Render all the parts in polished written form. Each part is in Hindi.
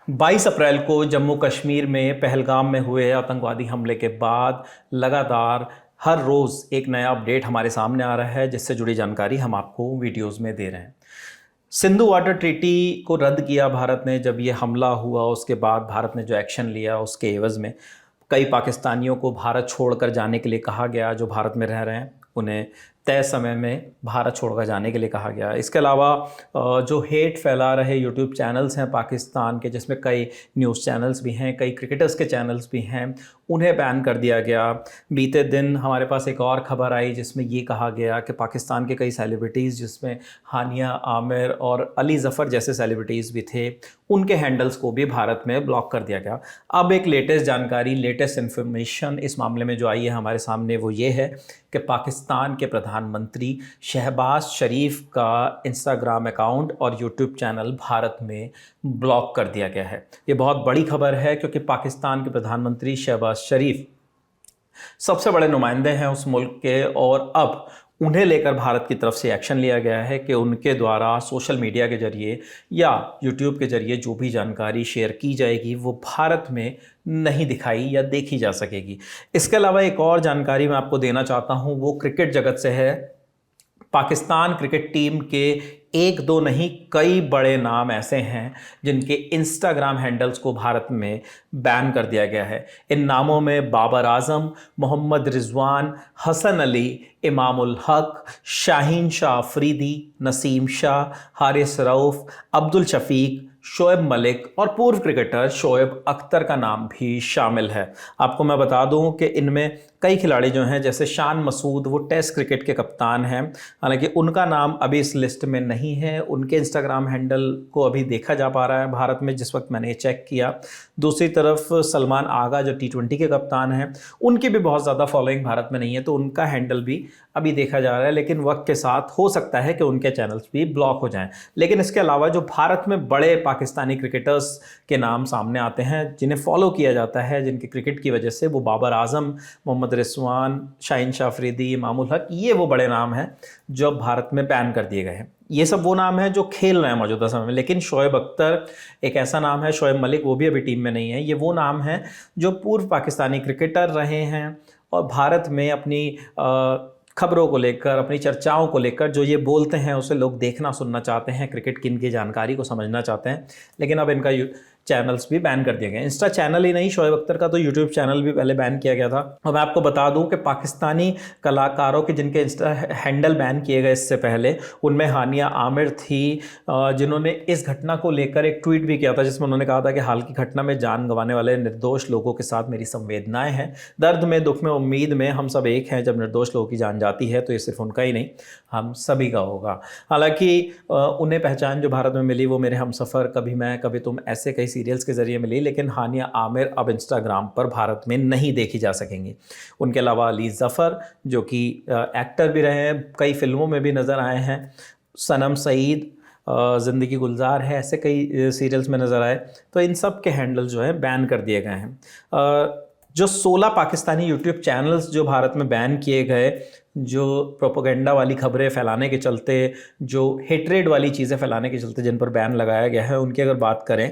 22 अप्रैल को जम्मू कश्मीर में पहलगाम में हुए आतंकवादी हमले के बाद लगातार हर रोज़ एक नया अपडेट हमारे सामने आ रहा है, जिससे जुड़ी जानकारी हम आपको वीडियोस में दे रहे हैं। सिंधु वाटर ट्रीटी को रद्द किया भारत ने। जब ये हमला हुआ उसके बाद भारत ने जो एक्शन लिया उसके एवज़ में कई पाकिस्तानियों को भारत छोड़कर जाने के लिए कहा गया। जो भारत में रह रहे हैं उन्हें तय समय में भारत छोड़कर जाने के लिए कहा गया। इसके अलावा जो हेट फैला रहे यूट्यूब चैनल्स हैं पाकिस्तान के, जिसमें कई न्यूज़ चैनल्स भी हैं, कई क्रिकेटर्स के चैनल्स भी हैं, उन्हें बैन कर दिया गया। बीते दिन हमारे पास एक और ख़बर आई जिसमें ये कहा गया कि पाकिस्तान के कई सेलिब्रिटीज़, जिसमें हानिया आमिर और अली ज़फ़र जैसे सेलिब्रिटीज़ भी थे, उनके हैंडल्स को भी भारत में ब्लॉक कर दिया गया। अब एक लेटेस्ट जानकारी, लेटेस्ट इन्फॉर्मेशन इस मामले में जो आई है हमारे सामने, वो ये है कि पाकिस्तान के प्रधानमंत्री शहबाज शरीफ का इंस्टाग्राम अकाउंट और यूट्यूब चैनल भारत में ब्लॉक कर दिया गया है। ये बहुत बड़ी खबर है क्योंकि पाकिस्तान के प्रधानमंत्री शहबाज शरीफ सबसे बड़े नुमाइंदे हैं उस मुल्क के, और अब उन्हें लेकर भारत की तरफ से एक्शन लिया गया है कि उनके द्वारा सोशल मीडिया के ज़रिए या यूट्यूब के ज़रिए जो भी जानकारी शेयर की जाएगी वो भारत में नहीं दिखाई या देखी जा सकेगी। इसके अलावा एक और जानकारी मैं आपको देना चाहता हूँ, वो क्रिकेट जगत से है। पाकिस्तान क्रिकेट टीम के एक दो नहीं कई बड़े नाम ऐसे हैं जिनके इंस्टाग्राम हैंडल्स को भारत में बैन कर दिया गया है। इन नामों में बाबर आजम, मोहम्मद रिजवान, हसन अली, इमामुल हक, शाहीन शाह अफरीदी, नसीम शाह, हारिस रऊफ, अब्दुल शफीक, शोएब मलिक और पूर्व क्रिकेटर शोएब अख्तर का नाम भी शामिल है। आपको मैं बता दूं कि इनमें कई खिलाड़ी जो हैं, जैसे शान मसूद, वो टेस्ट क्रिकेट के कप्तान हैं, हालांकि उनका नाम अभी इस लिस्ट में नहीं है। उनके इंस्टाग्राम हैंडल को अभी देखा जा पा रहा है भारत में, जिस वक्त मैंने ये चेक किया। दूसरी तरफ सलमान आगा जो T20 के कप्तान हैं, उनकी भी बहुत ज़्यादा फॉलोइंग भारत में नहीं है, तो उनका हैंडल भी अभी देखा जा रहा है। लेकिन वक्त के साथ हो सकता है कि उनके चैनल्स भी ब्लॉक हो जाएं। लेकिन इसके अलावा जो भारत में बड़े पाकिस्तानी क्रिकेटर्स के नाम सामने आते हैं, जिन्हें फॉलो किया जाता है, जिनके क्रिकेट की वजह से, वो बाबर आजम, मोहम्मद रिजवान, शाहीन शाह अफरीदी, इमामुल हक, ये वो बड़े नाम हैं जो भारत में बैन कर दिए गए हैं। ये सब वो नाम हैं जो खेल रहे हैं मौजूदा समय में। लेकिन शोएब अख्तर एक ऐसा नाम है, शोएब मलिक, वो भी अभी टीम में नहीं है। ये वो नाम हैं जो पूर्व पाकिस्तानी क्रिकेटर रहे हैं और भारत में अपनी खबरों को लेकर, अपनी चर्चाओं को लेकर जो ये बोलते हैं उसे लोग देखना सुनना चाहते हैं, क्रिकेट की इनकी जानकारी को समझना चाहते हैं। लेकिन अब इनका चैनल्स भी बैन कर दिए गए। इंस्टा चैनल ही नहीं, शोएब अख्तर का तो यूट्यूब चैनल भी पहले बैन किया गया था। और मैं आपको बता दूं कि पाकिस्तानी कलाकारों के जिनके इंस्टा हैंडल बैन किए गए इससे पहले, उनमें हानिया आमिर थी, जिन्होंने इस घटना को लेकर एक ट्वीट भी किया था जिसमें उन्होंने कहा था कि हाल की घटना में जान गंवाने वाले निर्दोष लोगों के साथ मेरी संवेदनाएं हैं। दर्द में, दुख में, उम्मीद में हम सब एक हैं। जब निर्दोष लोगों की जान जाती है तो ये सिर्फ उनका ही नहीं, हम सभी का होगा। हालांकि उन्हें पहचान जो भारत में मिली वो मेरे हमसफ़र, कभी मैं कभी तुम, ऐसे कई सीरियल्स के ज़रिए मिली। लेकिन हानिया आमिर अब इंस्टाग्राम पर भारत में नहीं देखी जा सकेंगी। उनके अलावा अली ज़फ़र जो कि एक्टर भी रहे हैं, कई फिल्मों में भी नज़र आए हैं, सनम सईद, ज़िंदगी गुलजार है, ऐसे कई सीरियल्स में नज़र आए। तो इन सब के हैंडल जो है बैन कर दिए गए हैं। जो 16 पाकिस्तानी यूट्यूब चैनल्स जो भारत में बैन किए गए, जो प्रोपोगेंडा वाली खबरें फैलाने के चलते, जो हेट्रेड वाली चीज़ें फैलाने के चलते जिन पर बैन लगाया गया है, उनकी अगर बात करें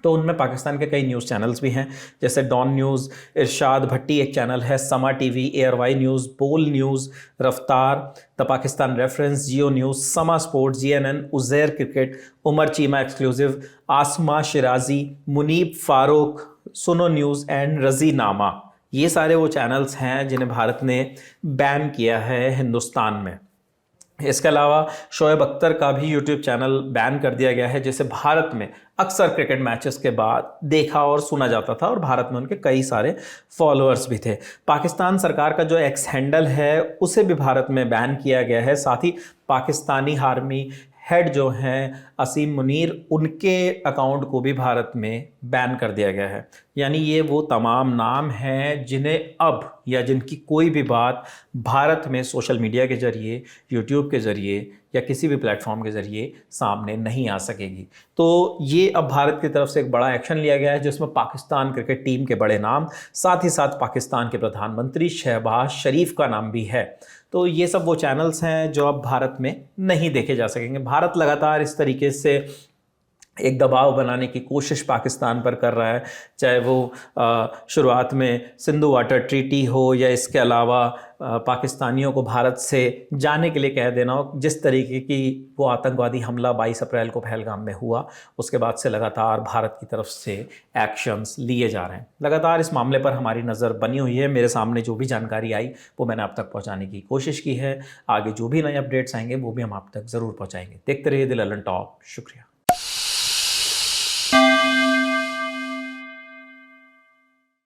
तो उनमें पाकिस्तान के कई न्यूज़ चैनल्स भी हैं, जैसे डॉन न्यूज़, इरशाद भट्टी एक चैनल है, Samaa TV, ARY news, Bol news, Raftar, the Pakistan reference, Geo news, Samaa sports, GNN, Uzair cricket, Umar Cheema exclusive, Asma Shirazi, Muneeb Farooq, Suno news and रज़ी नामा। ये सारे वो चैनल्स हैं जिन्हें भारत ने बैन किया है हिंदुस्तान में। इसके अलावा शोएब अख्तर का भी यूट्यूब चैनल बैन कर दिया गया है, जिसे भारत में अक्सर क्रिकेट मैचेस के बाद देखा और सुना जाता था और भारत में उनके कई सारे फॉलोअर्स भी थे। पाकिस्तान सरकार का जो एक्स हैंडल है उसे भी भारत में बैन किया गया है। साथ ही पाकिस्तानी आर्मी हेड जो हैं असीम मुनीर, उनके अकाउंट को भी भारत में बैन कर दिया गया है। यानी ये वो तमाम नाम हैं जिन्हें अब, या जिनकी कोई भी बात भारत में सोशल मीडिया के ज़रिए, यूट्यूब के ज़रिए या किसी भी प्लेटफॉर्म के ज़रिए सामने नहीं आ सकेगी। तो ये अब भारत की तरफ से एक बड़ा एक्शन लिया गया है जिसमें पाकिस्तान क्रिकेट टीम के बड़े नाम, साथ ही साथ पाकिस्तान के प्रधानमंत्री शहबाज शरीफ का नाम भी है। तो ये सब वो चैनल्स हैं जो अब भारत में नहीं देखे जा सकेंगे। भारत लगातार इस तरीके से एक दबाव बनाने की कोशिश पाकिस्तान पर कर रहा है, चाहे वो शुरुआत में सिंधु वाटर ट्रीटी हो या इसके अलावा पाकिस्तानियों को भारत से जाने के लिए कह देना हो। जिस तरीके की वो आतंकवादी हमला 22 अप्रैल को पहलगाम में हुआ, उसके बाद से लगातार भारत की तरफ से एक्शंस लिए जा रहे हैं। लगातार इस मामले पर हमारी नज़र बनी हुई है। मेरे सामने जो भी जानकारी आई वो मैंने आप तक पहुँचाने की कोशिश की है। आगे जो भी नए अपडेट्स आएंगे वो भी हम आप तक ज़रूर पहुँचाएंगे। देखते रहिए द ललन टॉप। शुक्रिया।